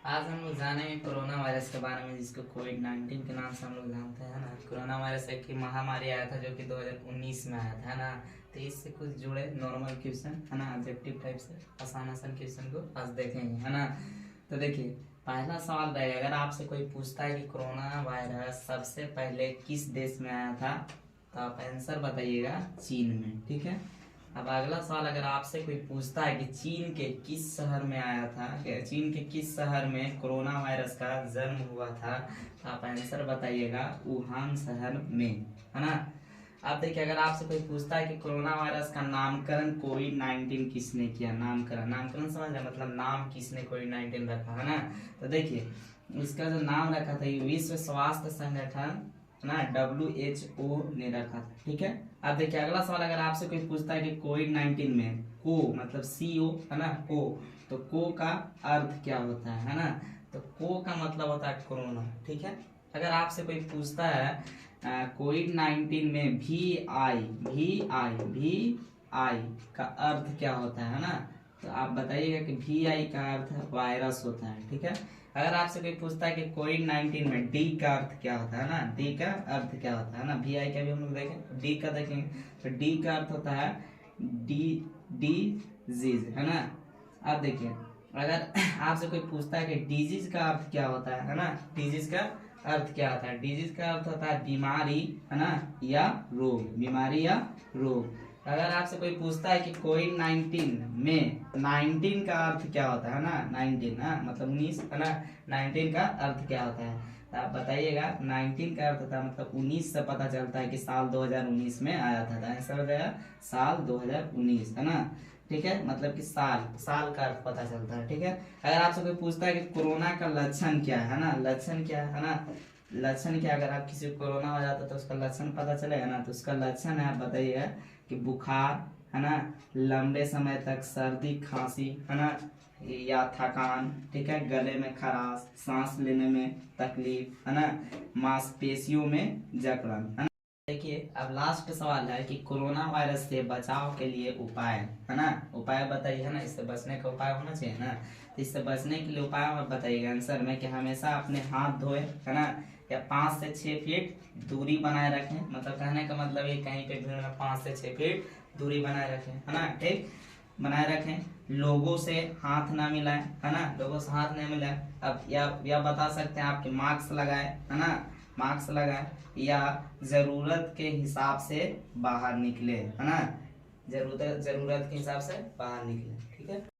आज हम लोग जानेंगे कोरोना वायरस के बारे में, जिसको कोविड-19 के नाम से हम लोग जानते हैं ना। कोरोना वायरस एक महामारी आया था जो कि 2019 में आया था, है ना। तो इससे कुछ जुड़े नॉर्मल क्वेश्चन, है ना, ऑब्जेक्टिव टाइप से आसान आसान क्वेश्चन को आज देखेंगे, है ना। तो देखिए, पहला सवाल रहेगा, अगर आपसे कोई पूछता है कि कोरोना वायरस सबसे पहले किस देश में आया था, तो आप आंसर बताइएगा चीन में, ठीक है। अब अगला सवाल, अगर आपसे कोई पूछता है कि चीन के किस शहर में आया था, चीन के किस शहर में कोरोना वायरस का जन्म हुआ था, तो आप आंसर बताइएगा वुहान शहर में, है ना। अब देखिए, अगर आपसे कोई पूछता है कि कोरोना वायरस का नामकरण कोविड-19 किसने किया, नामकरण नामकरण समझ रहे, मतलब नाम किसने कोविड-19 रखा, है ना। तो देखिए, उसका जो नाम रखा था, ये विश्व स्वास्थ्य संगठन, है ना, WHO ने रखा था, ठीक है। अब देखिए, अगला सवाल, अगर आपसे कोई पूछता है कि कोविड-19 में को मतलब CO, है ना, को, तो को का अर्थ क्या होता है ना। तो को का मतलब होता है कोरोना, ठीक है। अगर आपसे कोई पूछता है कोविड-19 में VI का अर्थ क्या होता है ना, तो आप बताइएगा कि VI का अर्थ वायरस होता है, ठीक है। अगर आपसे कोई पूछता है कि कोविड-19 में डी का अर्थ क्या होता है ना, डी का अर्थ क्या होता है ना, VI का भी हम लोग देखें, डी का देखेंगे, तो डी का अर्थ होता है डी डिजीज, है ना। अब देखिए, अगर आपसे कोई पूछता है कि डिजीज का अर्थ क्या होता है ना, डिजीज का अर्थ क्या होता है, डिजीज का अर्थ होता है बीमारी, है ना, या रोग, बीमारी या रोग। अगर आपसे कोई पूछता है कि कोविड-19 में 19 का अर्थ क्या होता है ना, 19 ना मतलब 19, है ना, 19 का अर्थ क्या होता है, तो आप बताइएगा। 19 का अर्थ होता है, मतलब 19 से पता चलता है कि साल 2019 में आया था, आंसर हो जाएगा साल 2019, है ना, ठीक है। मतलब कि साल साल का अर्थ पता चलता है, ठीक है। अगर आपसे कोई पूछता है कि कोरोना का लक्षण क्या है ना, लक्षण क्या है ना, लक्षण क्या, अगर आप किसी को कोरोना हो जाता है तो उसका लक्षण पता चलेगा ना, तो उसका लक्षण है, आप बताइएगा कि बुखार, है ना, लंबे समय तक सर्दी खांसी, है ना, या थकान, ठीक है, गले में खराश, सांस लेने में तकलीफ, है ना, मांसपेशियों में जकड़न, है ना। देखिए, अब लास्ट सवाल है कि कोरोना वायरस से बचाव के लिए उपाय, है ना, उपाय बताइए, है ना, इससे बचने का उपाय होना चाहिए ना। तो इससे बचने के लिए उपाय आप बताइएगा आंसर में कि हमेशा अपने हाथ धोए, है ना, या 5 से 6 फीट दूरी बनाए रखें, मतलब कहने का मतलब ये कहीं पे भीड़ में 5 से 6 फीट दूरी बनाए रखें, है ना, ठीक, बनाए रखें। लोगों से हाथ ना मिलाएं, है ना, लोगों से हाथ नहीं मिलाएं। अब या बता सकते हैं आपके मास्क लगाए, है ना, मास्क लगाए, या जरूरत के हिसाब से बाहर निकले, है ना, जरूरत के हिसाब से बाहर निकले, ठीक है।